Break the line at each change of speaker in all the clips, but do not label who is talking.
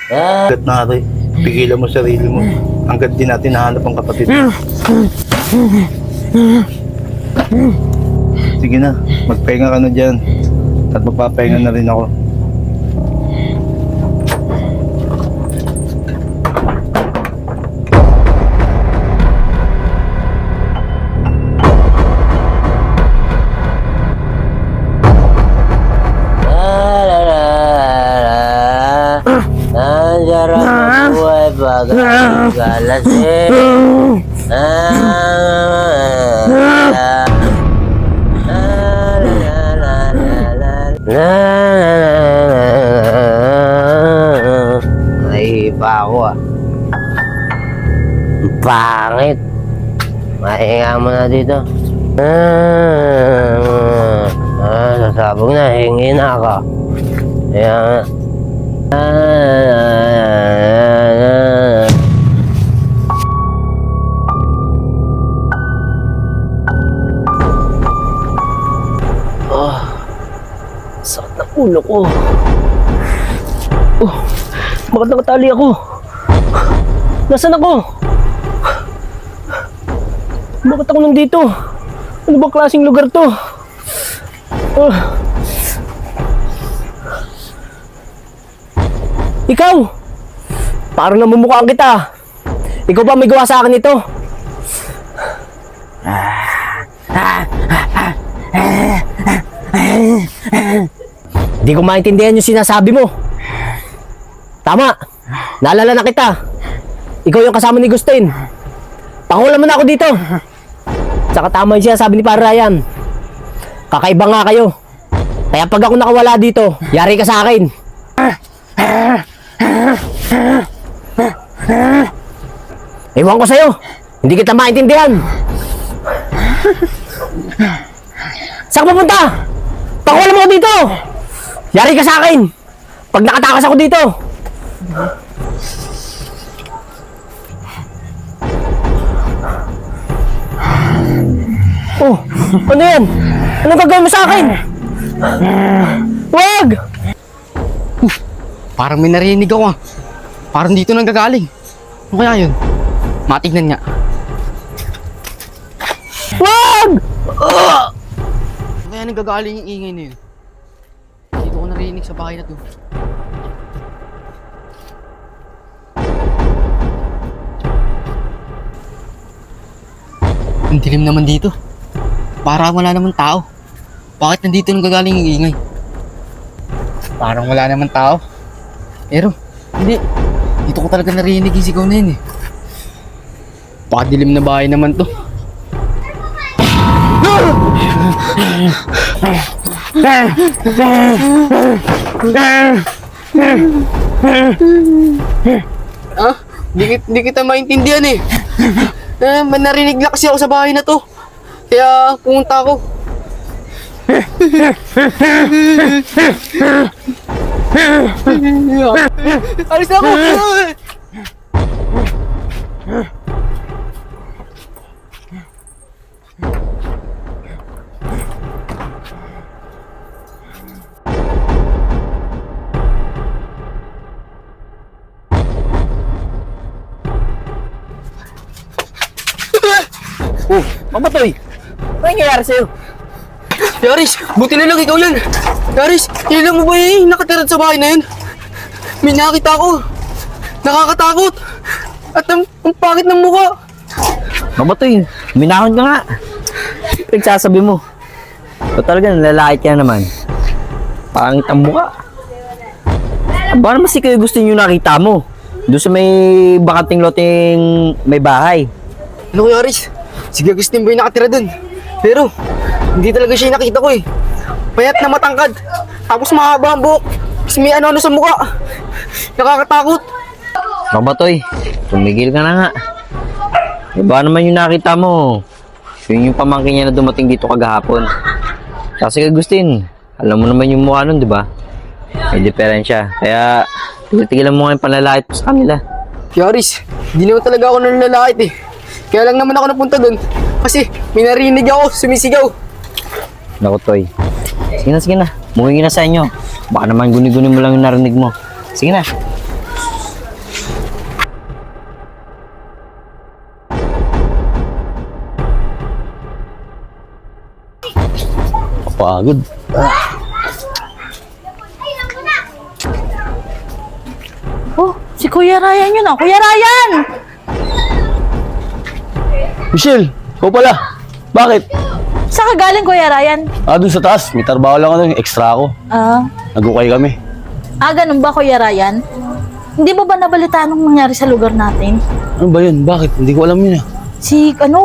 Hanggat nari, pigilan mo sarili mo. Hanggat di natin nahanap ang kapatid mo. Sige na, magpahinga ka na dyan. At magpapahinga na rin ako.
Jarang buhay bagai galasih. Nahihipa ako ah. Pangit. Mahinga mo na dito. Sasabog na, hingi na ako. Kaya nga.
Sakit ng ulo ko. Bakit nakatali ako? Nasaan ako? Bakit ako nandito? Ano bang klaseng lugar to? Ikaw! Parang namumukhaan kita. Ikaw ba may gawa sa akin ito? Hindi ko maintindihan yung sinasabi mo. Tama. Naalala na kita. Ikaw yung kasama ni Gustin. Pakulan mo na ako dito. Tsaka tama yung sinasabi ni Para Ryan. Kakaiba nga kayo. Kaya pag ako nakawala dito, yari ka sa akin. Ewan ko sa'yo. Hindi kita maintindihan. Saan ka pupunta? Pakulam mo ko dito. Yari ka sa akin. Pag nakatakas ako dito. Oh, ano yan? Anong gagawin mo sa akin? Wag!
Parang may narinig ako ah. Parang dito nang gagaling. Ano kaya yun? Matignan nga.
Wag!
Ano kaya nang gagaling yung ingay na yun? Dito ko narinig sa bahay na to. Ang dilim naman dito. Parang wala naman tao. Bakit nandito nang gagaling yung ingay? Parang wala naman tao. Pero, hindi. Dito ko talaga narinig yung sigaw na yun eh. Pakadilim na bahay naman to. Ah, di kita maintindihan eh. Narinig lang kasi ako sa bahay na to. Kaya pumunta ako. Alis na ako!
Oh, Mamatoy! Ano nangyayari sa'yo?
Yaris, buti na lang ikaw yan. Yaris, kailan mo ba yung nakatirad sa bahay na yun? May nakita ko. Nakakatakot. At ang pangit ng mukha.
Mamatoy, minahon ka nga. Pinagsasabi mo. O talaga, nalalait ka naman. Pangit ang mukha. Baka naman si kayo gusto nyo nakita mo. Doon sa may bakanting loteng may bahay.
Ano Yaris? Sige, Agustin ba yung nakatira dun? Pero, hindi talaga siya yung nakita ko eh. Payat na matangkad. Tapos mahaba ang buhok. Tapos may ano-ano sa mukha. Nakakatakot.
Mamatoy, tumigil ka na nga. Baka naman yung nakita mo. Yun yung pamangkin niya na dumating dito kagahapon. Kasi Agustin, alam mo naman yung mukha nun, di ba? May diferensya. Kaya, tigilan mo nga yung panlalait sa kanila.
Yaris, hindi naman talaga ako nanlalait eh. Kaya lang naman ako napunta dun. Kasi may narinig ako, sumisigaw.
Naku, Toy. Sige na, sige na. Muhingi na sa inyo. Baka naman guni-guni mo lang yung narinig mo. Sige na.
Nakakapagod.
Oh, si Kuya Ryan yun ah. Kuya Ryan!
Michelle, ikaw pala. Bakit?
Saan ka galing, Kuya Ryan?
Dun sa taas. May trabaho lang ano, extra ako. Nagukay kami.
Ganun ba, Kuya Ryan? Hindi mo ba nabalitaan anong nangyari sa lugar natin?
Ano ba yun? Bakit? Hindi ko alam yun ah.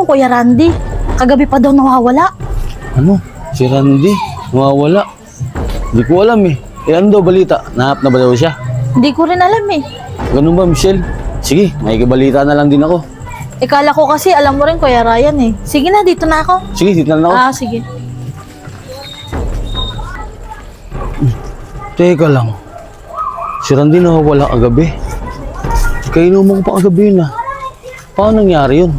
Kuya Randy, kagabi pa daw nawawala.
Ano? Si Randy? Nawawala. Hindi ko alam eh. Ano daw balita? Nahanap na ba daw siya?
Hindi ko rin alam eh.
Ganun ba, Michelle? Sige, may balita na lang din ako.
Kala ko kasi, alam mo rin, Kuya Ryan eh. Sige na, dito na ako.
Sige, dito na ako.
Sige.
Teka lang. Si Randy nawawala kagabi. Kainuman ko pa kagabi yun ah. Paano nangyari yun?